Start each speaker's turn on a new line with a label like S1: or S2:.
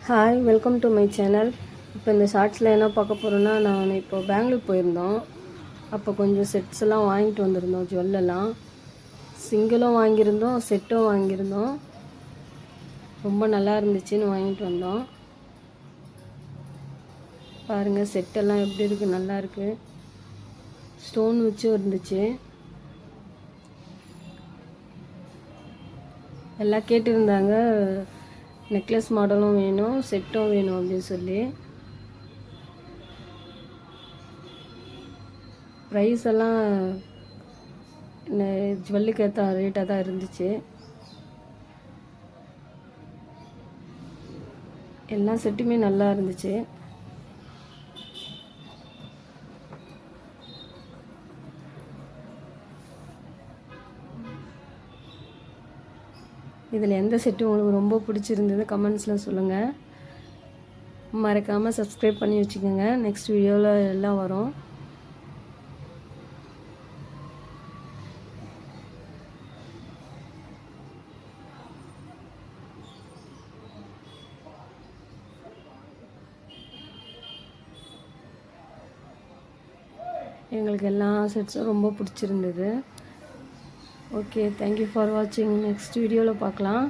S1: Hi, welcome to my channel. இப்போ இந்த ஷார்ட்ஸில் என்ன பார்க்க போகிறோன்னா, நான் இப்போ பெங்களூர் போயிருந்தோம். அப்போ கொஞ்சம் செட்ஸ் எல்லாம் வாங்கிட்டு வந்திருந்தோம். ஜுவல்லெல்லாம் சிங்கிளும் வாங்கியிருந்தோம், செட்டும் வாங்கியிருந்தோம். ரொம்ப நல்லா இருந்துச்சுன்னு வாங்கிட்டு வந்தோம். பாருங்கள், செட்டெல்லாம் எப்படி இருக்குது, நல்லா இருக்குது. ஸ்டோன் வச்சும் இருந்துச்சு. எல்லாம் கேட்டிருந்தாங்க, நெக்லஸ் மாடலும் வேணும், செட்டும் வேணும் அப்படின்னு சொல்லி. ப்ரைஸ் எல்லாம் ஜுவல்லுக்கு ஏற்ற ரேட்டாக தான் இருந்துச்சு. எல்லா செட்டுமே நல்லா இருந்துச்சு. இதில் எந்த செட்டு உங்களுக்கு ரொம்ப பிடிச்சிருந்தது கமெண்ட்ஸில் சொல்லுங்கள். மறக்காமல் சப்ஸ்கிரைப் பண்ணி வச்சுக்கோங்க. நெக்ஸ்ட் வீடியோவில் எல்லாம் வரும். எங்களுக்கு எல்லா செட்ஸும் ரொம்ப பிடிச்சிருந்தது. ஓகே, தேங்க்யூ ஃபார் வாட்சிங். நெக்ஸ்ட் வீடியோவில் பார்க்கலாம்.